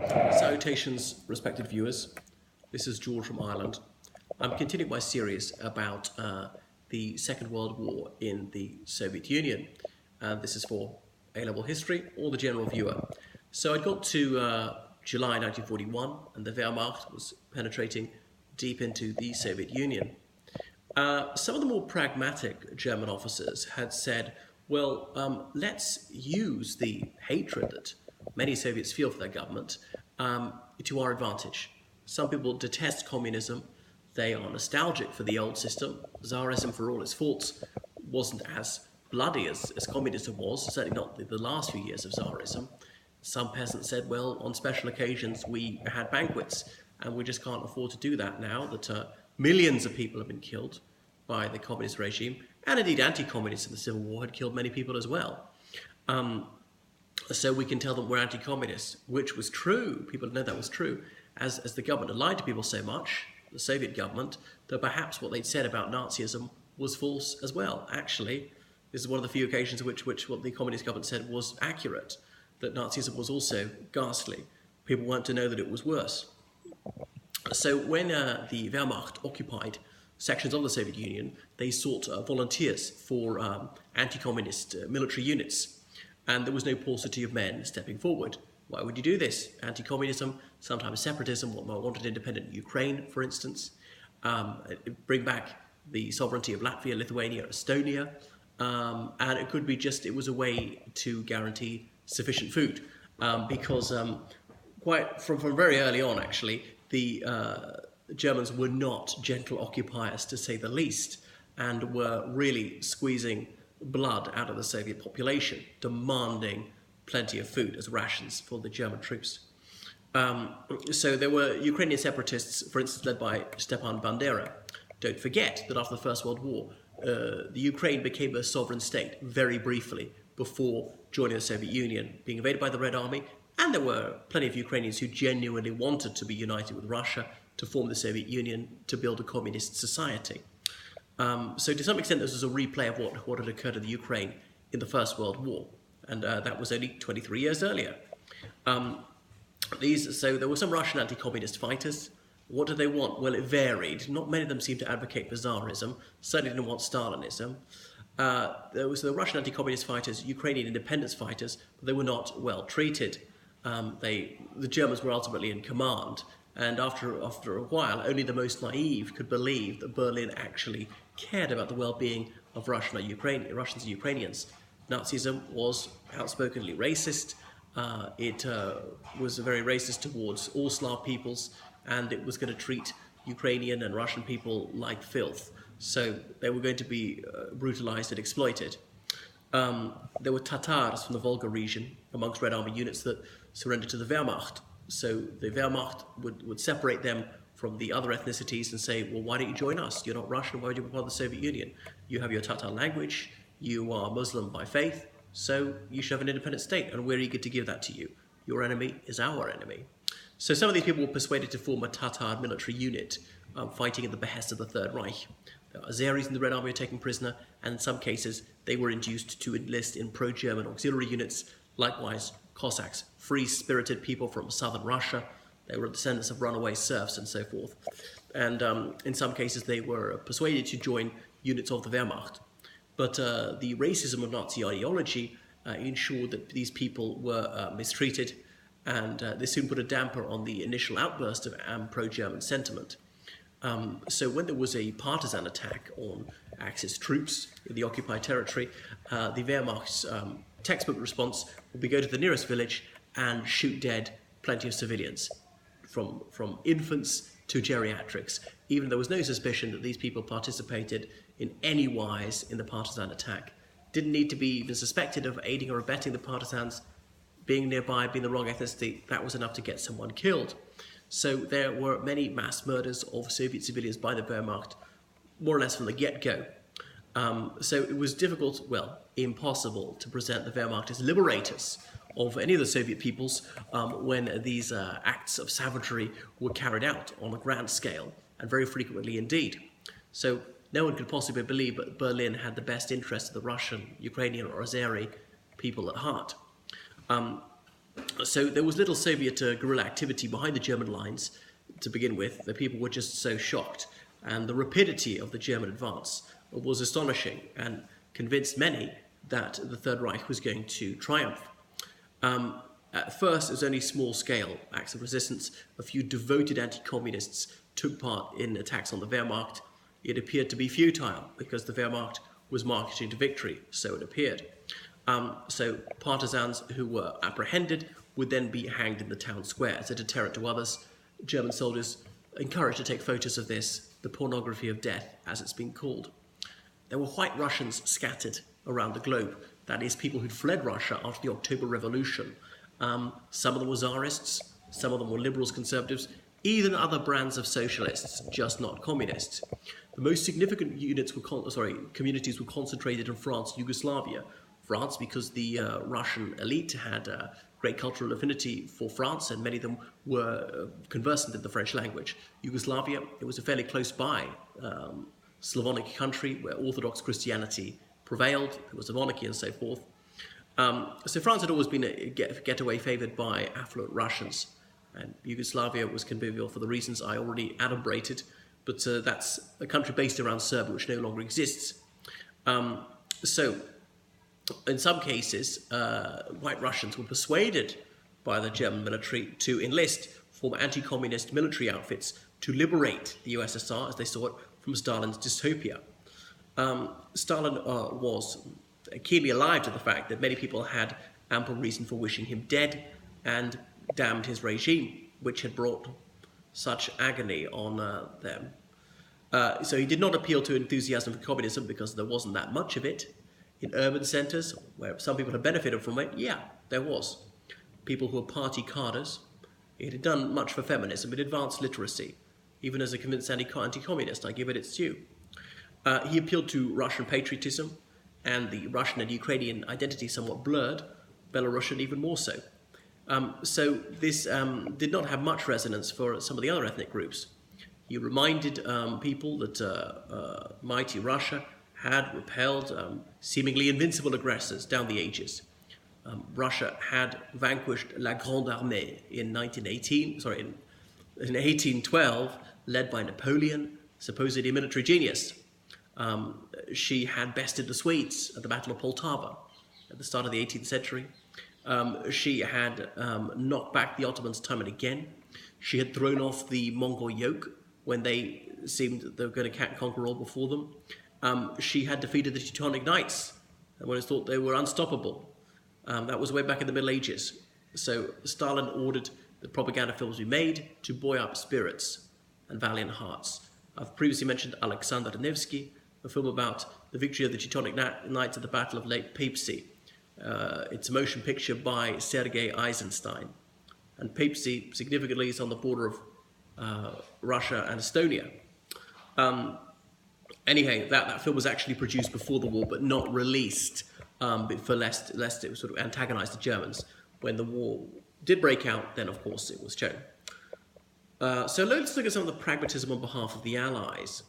Salutations, respected viewers. This is George from Ireland. I'm continuing my series about the Second World War in the Soviet Union. This is for A-level history or the general viewer. So I got to July 1941 and the Wehrmacht was penetrating deep into the Soviet Union. Some of the more pragmatic German officers had said, well, let's use the hatred that many Soviets feel for their government to our advantage. Some people detest communism. They are nostalgic for the old system. Tsarism, for all its faults, wasn't as bloody as communism was, certainly not the last few years of Tsarism. Some peasants said, well, on special occasions we had banquets, and we just can't afford to do that now that millions of people have been killed by the communist regime, and indeed anti-communists in the Civil War had killed many people as well. So we can tell them we're anti-communists, which was true. People know that was true. As the government had lied to people so much, the Soviet government, that perhaps what they'd said about Nazism was false as well. Actually, this is one of the few occasions in which what the communist government said was accurate, that Nazism was also ghastly. People weren't to know that it was worse. So when the Wehrmacht occupied sections of the Soviet Union, they sought volunteers for anti-communist military units. And there was no paucity of men stepping forward. Why would you do this? Anti-communism, sometimes separatism, what wanted independent Ukraine, for instance, bring back the sovereignty of Latvia, Lithuania, Estonia, and it could be just, it was a way to guarantee sufficient food, because quite from very early on, actually, the Germans were not gentle occupiers, to say the least, and were really squeezing blood out of the Soviet population, demanding plenty of food as rations for the German troops. So there were Ukrainian separatists, for instance, led by Stepan Bandera. Don't forget that after the First World War, the Ukraine became a sovereign state very briefly before joining the Soviet Union, being invaded by the Red Army, and there were plenty of Ukrainians who genuinely wanted to be united with Russia to form the Soviet Union to build a communist society. So to some extent, this was a replay of what had occurred in the Ukraine in the First World War, and that was only 23 years earlier. So there were some Russian anti-communist fighters. What did they want? Well, it varied. Not many of them seemed to advocate for Tsarism, certainly didn't want Stalinism. There was the Russian anti-communist fighters, Ukrainian independence fighters, but they were not well treated. The Germans were ultimately in command, and after a while, only the most naive could believe that Berlin actually cared about the well-being of Russians and Ukrainians. Nazism was outspokenly racist. It was very racist towards all Slav peoples, and it was going to treat Ukrainian and Russian people like filth. So they were going to be brutalized and exploited. There were Tatars from the Volga region amongst Red Army units that surrendered to the Wehrmacht. So the Wehrmacht would separate them from the other ethnicities and say, well, why don't you join us? You're not Russian, why would you be part of the Soviet Union? You have your Tatar language, you are Muslim by faith, so you should have an independent state, and we're eager to give that to you. Your enemy is our enemy. So some of these people were persuaded to form a Tatar military unit, fighting at the behest of the Third Reich. The Azeris in the Red Army were taken prisoner, and in some cases they were induced to enlist in pro-German auxiliary units. Likewise, Cossacks, free-spirited people from southern Russia. They were descendants of runaway serfs and so forth. And in some cases they were persuaded to join units of the Wehrmacht. But the racism of Nazi ideology ensured that these people were mistreated, and this soon put a damper on the initial outburst of pro-German sentiment. So when there was a partisan attack on Axis troops in the occupied territory, the Wehrmacht's textbook response would be go to the nearest village and shoot dead plenty of civilians, from infants to geriatrics, even though there was no suspicion that these people participated in any wise in the partisan attack. Didn't need to be even suspected of aiding or abetting the partisans. Being nearby, being the wrong ethnicity, that was enough to get someone killed. So there were many mass murders of Soviet civilians by the Wehrmacht, more or less from the get-go. So it was difficult, well, impossible, to present the Wehrmacht as liberators of any of the Soviet peoples when these acts of savagery were carried out on a grand scale, and very frequently indeed. So no one could possibly believe that Berlin had the best interests of the Russian, Ukrainian, or Azeri people at heart. So there was little Soviet guerrilla activity behind the German lines to begin with. The people were just so shocked, and the rapidity of the German advance was astonishing and convinced many that the Third Reich was going to triumph. At first, it was only small-scale acts of resistance. A few devoted anti-communists took part in attacks on the Wehrmacht. It appeared to be futile because the Wehrmacht was marching to victory, so it appeared. So partisans who were apprehended would then be hanged in the town square as a deterrent to others. German soldiers encouraged to take photos of this, the pornography of death, as it's been called. There were white Russians scattered around the globe, that is, people who'd fled Russia after the October Revolution. Some of them were Tsarists, some of them were liberals, conservatives, even other brands of socialists, just not communists. The most significant communities were concentrated in France, Yugoslavia. France, because the Russian elite had great cultural affinity for France, and many of them were conversant in the French language. Yugoslavia, it was a fairly close by Slavonic country where Orthodox Christianity prevailed. There was a monarchy and so forth. So France had always been a getaway favoured by affluent Russians, and Yugoslavia was convivial for the reasons I already adumbrated, but that's a country based around Serbia which no longer exists. So in some cases, white Russians were persuaded by the German military to enlist, form anti-communist military outfits to liberate the USSR, as they saw it, from Stalin's dystopia. Stalin was keenly alive to the fact that many people had ample reason for wishing him dead and damned his regime, which had brought such agony on them. So he did not appeal to enthusiasm for communism because there wasn't that much of it. In urban centres, where some people had benefited from it, yeah, there was. People who were party carders. It had done much for feminism. It advanced literacy. Even as a convinced anti-communist, I give it its due. He appealed to Russian patriotism, and the Russian and Ukrainian identity somewhat blurred, Belarusian even more so. So this did not have much resonance for some of the other ethnic groups. He reminded people that mighty Russia had repelled seemingly invincible aggressors down the ages. Russia had vanquished La Grande Armée in 1812, led by Napoleon, supposedly a military genius. She had bested the Swedes at the Battle of Poltava at the start of the 18th century. She had knocked back the Ottomans time and again. She had thrown off the Mongol yoke when they seemed they were going to conquer all before them. She had defeated the Teutonic Knights when it was thought they were unstoppable. That was way back in the Middle Ages. So Stalin ordered that propaganda films be made to buoy up spirits and valiant hearts. I've previously mentioned Alexander Nevsky, a film about the victory of the Teutonic Knights at the Battle of Lake Peipsi. It's a motion picture by Sergei Eisenstein. And Peipsi, significantly, is on the border of Russia and Estonia. Anyhow, that film was actually produced before the war, but not released for lest it would sort of antagonize the Germans. When the war did break out, then of course it was shown. So let's look at some of the pragmatism on behalf of the Allies.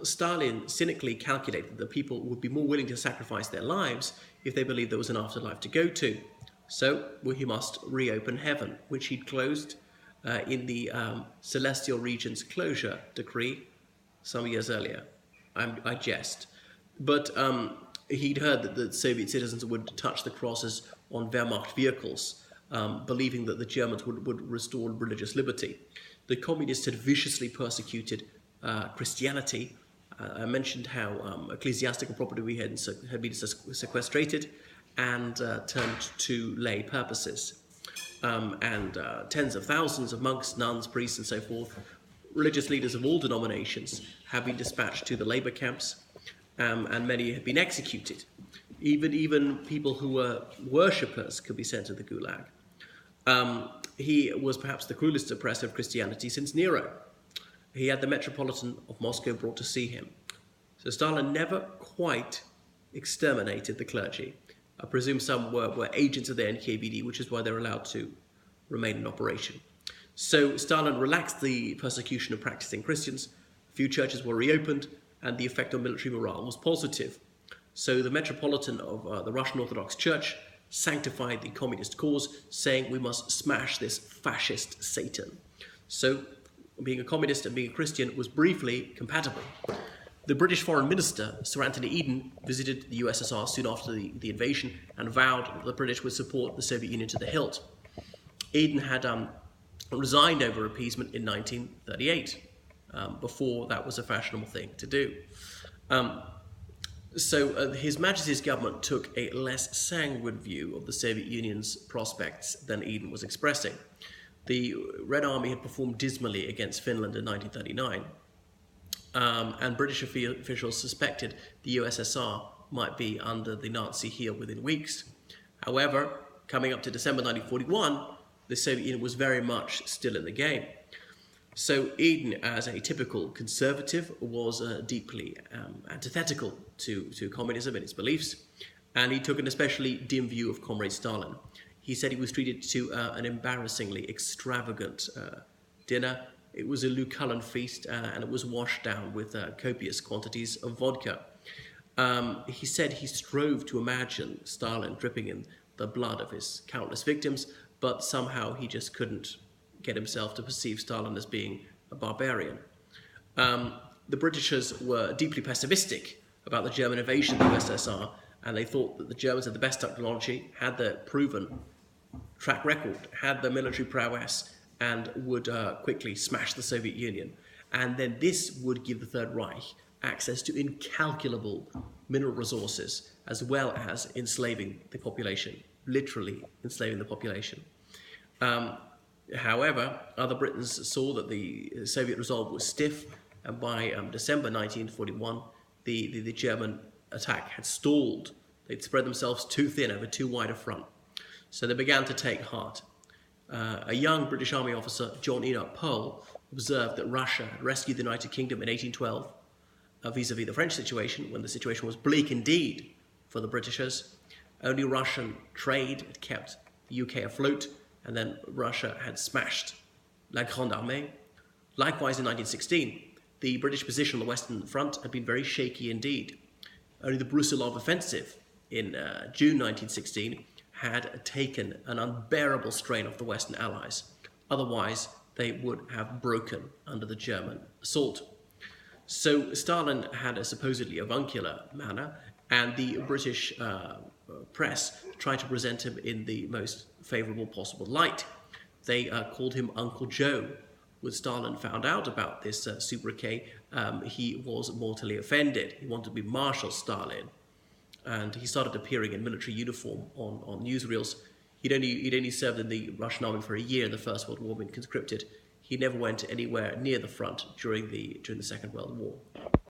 Stalin cynically calculated that people would be more willing to sacrifice their lives if they believed there was an afterlife to go to. So he must reopen heaven, which he'd closed in the Celestial Regions Closure Decree some years earlier. I jest. But he'd heard that the Soviet citizens would touch the crosses on Wehrmacht vehicles, believing that the Germans would restore religious liberty. The communists had viciously persecuted Christianity. I mentioned how ecclesiastical property had been sequestrated and turned to lay purposes. And tens of thousands of monks, nuns, priests, and so forth, religious leaders of all denominations, have been dispatched to the labor camps, and many have been executed. Even people who were worshippers could be sent to the Gulag. He was perhaps the cruelest oppressor of Christianity since Nero. He had the Metropolitan of Moscow brought to see him. So Stalin never quite exterminated the clergy. I presume some were agents of the NKVD, which is why they're allowed to remain in operation. So Stalin relaxed the persecution of practicing Christians. A few churches were reopened, and the effect on military morale was positive. So the Metropolitan of the Russian Orthodox Church sanctified the communist cause, saying we must smash this fascist Satan. So being a communist and being a Christian was briefly compatible. The British Foreign Minister, Sir Anthony Eden, visited the USSR soon after the invasion and vowed that the British would support the Soviet Union to the hilt. Eden had resigned over appeasement in 1938. Before that was a fashionable thing to do. So His Majesty's government took a less sanguine view of the Soviet Union's prospects than Eden was expressing. The Red Army had performed dismally against Finland in 1939, and British officials suspected the USSR might be under the Nazi heel within weeks. However, coming up to December 1941, the Soviet Union was very much still in the game. So Eden, as a typical conservative, was deeply antithetical to communism and its beliefs, and he took an especially dim view of Comrade Stalin. He said he was treated to an embarrassingly extravagant dinner. It was a Lucullan feast, and it was washed down with copious quantities of vodka. He said he strove to imagine Stalin dripping in the blood of his countless victims, but somehow he just couldn't get himself to perceive Stalin as being a barbarian. The Britishers were deeply pessimistic about the German invasion of the USSR, and they thought that the Germans had the best technology, had the proven track record, had the military prowess, and would quickly smash the Soviet Union. And then this would give the Third Reich access to incalculable mineral resources, as well as enslaving the population, literally enslaving the population. However, other Britons saw that the Soviet resolve was stiff, and by December 1941, the German attack had stalled. They'd spread themselves too thin over too wide a front. So they began to take heart. A young British Army officer, John Enoch Pohl, observed that Russia had rescued the United Kingdom in 1812 vis-à-vis the French situation, when the situation was bleak indeed for the Britishers. Only Russian trade had kept the UK afloat, and then Russia had smashed La Grande Armée. Likewise, in 1916, the British position on the Western Front had been very shaky indeed. Only the Brusilov offensive in June 1916 had taken an unbearable strain off the Western Allies. Otherwise, they would have broken under the German assault. So Stalin had a supposedly avuncular manner, and the British press tried to present him in the most favourable possible light. They called him Uncle Joe. When Stalin found out about this sobriquet, he was mortally offended. He wanted to be Marshal Stalin, and he started appearing in military uniform on newsreels. He'd only served in the Russian army for a year in the First World War, been conscripted. He never went anywhere near the front during the Second World War.